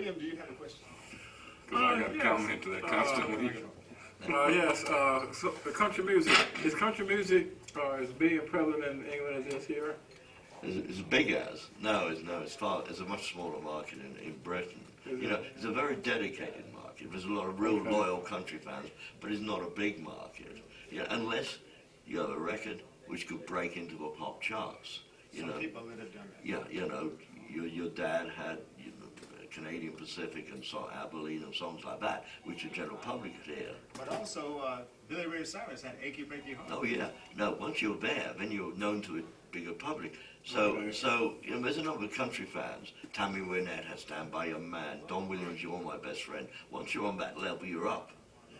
William, do you have a question? Because I got to comment to that constantly. Yes, so the country music, is country music as big and prevalent in England as it is here? As big as? No, it's a much smaller market in Britain. You know, it's a very dedicated market. There's a lot of real loyal country fans, but it's not a big market. Yeah, unless you have a record which could break into the pop charts. You know, people that have done that. Yeah, you know, your dad had Canadian Pacific and Abilene and songs like that, which the general public could hear. But also, Billy Ray Cyrus had Achy Breaky Heart. Oh yeah, no. Once you're there, then you're known to a bigger public. So you know, there's a number of country fans. Tammy Wynette has Stand By Your Man. Don Williams, You're My Best Friend. Once you're on that level, you're up.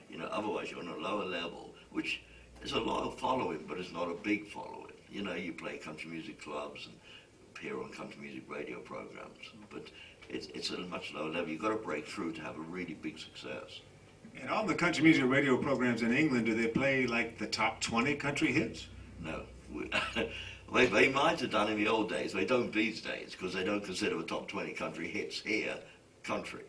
You know, otherwise you're on a lower level, which is a loyal following, but it's not a big following. You know, you play country music clubs and appear on country music radio programs, but it's at a much lower level. You've got to break through to have a really big success. And all the country music radio programs in England, do they play like the top 20 country hits? No. They might have done in the old days. They don't these days because they don't consider the top 20 country hits here country.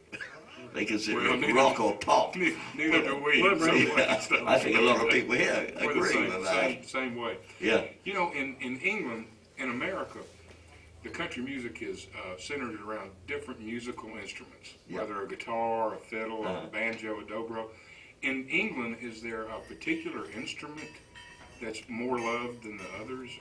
They consider it rock or pop. Neither do we. So, I think a lot of people here agree with that. Same way. Yeah. You know, in England, in America, the country music is centered around different musical instruments, whether a guitar, a fiddle, a banjo, a dobro. In England, is there a particular instrument that's more loved than the others?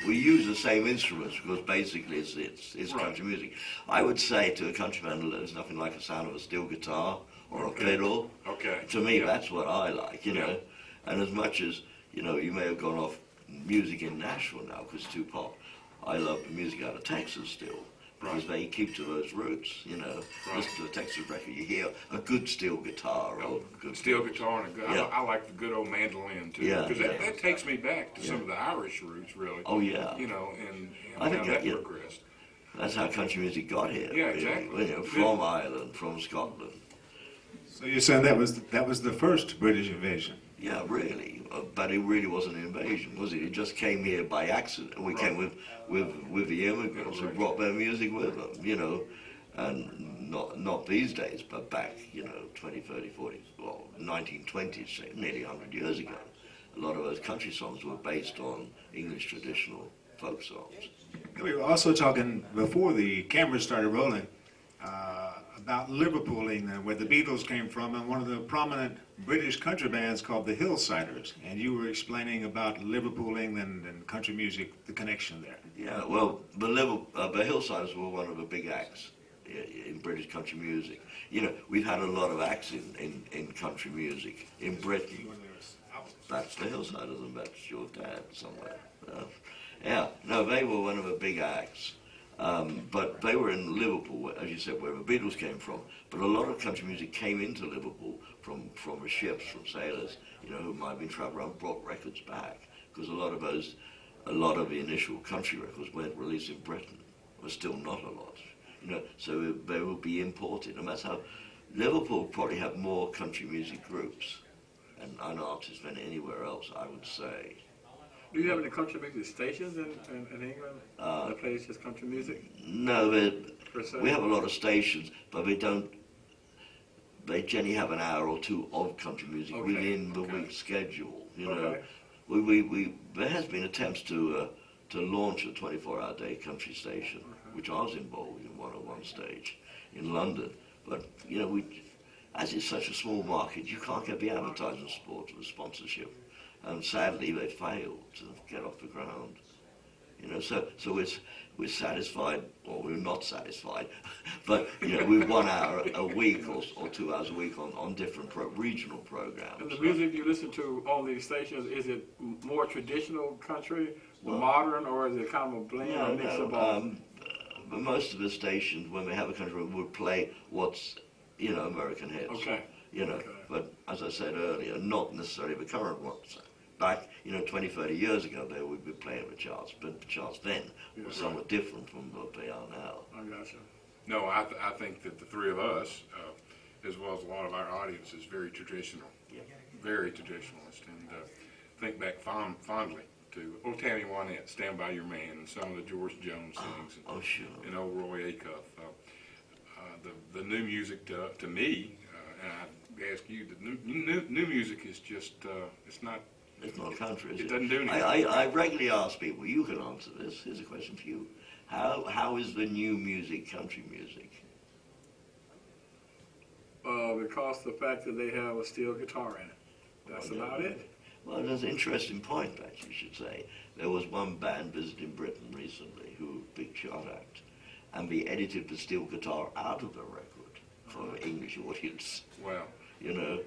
We use the same instruments because basically it's country music. I would say to a country fan, there's nothing like the sound of a steel guitar or a fiddle. Okay. To me, that's what I like, you know. And as much as, you know, you may have gone off music in Nashville now because it's too pop, I love the music out of Texas still. Because they keep to those roots, you know. Listen to a Texas record, you hear a good steel guitar or good steel guitar and a good. I like the good old mandolin too, because that takes me back to some of the Irish roots, really. Oh yeah. You know, and I think how that progressed. That's how country music got here. Yeah, exactly. You know, from Ireland, from Scotland. So you're saying that was the first British invasion? Yeah, really. But it really wasn't an invasion, was it? It just came here by accident. We came with the immigrants who brought their music with them, you know, and not these days, but back, you know, 20, 30, 40, well, 1920s, nearly 100 years ago. A lot of those country songs were based on English traditional folk songs. We were also talking before the cameras started rolling about Liverpool, England, where the Beatles came from, and one of the prominent British country bands called the Hillsiders. And you were explaining about Liverpool, England, and country music, the connection there. Yeah, well, the Hillsiders were one of the big acts in British country music. You know, we've had a lot of acts in country music in Britain. That's the Hillsiders, and that's your dad somewhere. Yeah, no, they were one of the big acts. But they were in Liverpool, as you said, where the Beatles came from. But a lot of country music came into Liverpool from the ships, from sailors, you know, who might have been traveling around, brought records back. Because a lot of the initial country records weren't released in Britain. There was still not a lot, you know. So they would be imported, and that's how Liverpool probably had more country music groups and artists than anywhere else, I would say. Do you have any country music stations in England that plays just country music? No, we have a lot of stations, but they generally have an hour or two of country music within the week's schedule. You know, there has been attempts to launch a 24-hour day country station, which I was involved in one at one stage in London. But you know, as it's such a small market, you can't get the advertising support or the sponsorship. And sadly, they failed to get off the ground. You know, so we're satisfied, or we're not satisfied, but you know, with 1 hour a week or 2 hours a week on different regional programs. And the music you listen to on these stations, is it more traditional country, modern, or is it kind of a blend or mix of both? Most of the stations, when they have a country, would play what's, you know, American hits. Okay. You know, but as I said earlier, not necessarily the current ones. Back, you know, 20, 30 years ago, they would be playing the charts, but the charts then were somewhat different from what they are now. I gotcha. No, I think that the three of us, as well as a lot of our audience, is very traditional, very traditionalist, and think back fondly to old Tammy Wynette, Stand By Your Man, and some of the George Jones things, and old Roy Acuff. the new music to me, and I ask you, the new music is just it's not. It's not country, is It it? doesn't do anything. I regularly ask people, you can answer this, here's a question for you. How is the new music country music? Because the fact that they have a steel guitar in it. That's about it. Well, there's an interesting point that you should say. There was one band visiting Britain recently who, big chart act, and they edited the steel guitar out of the record for an English audience. Wow. You know,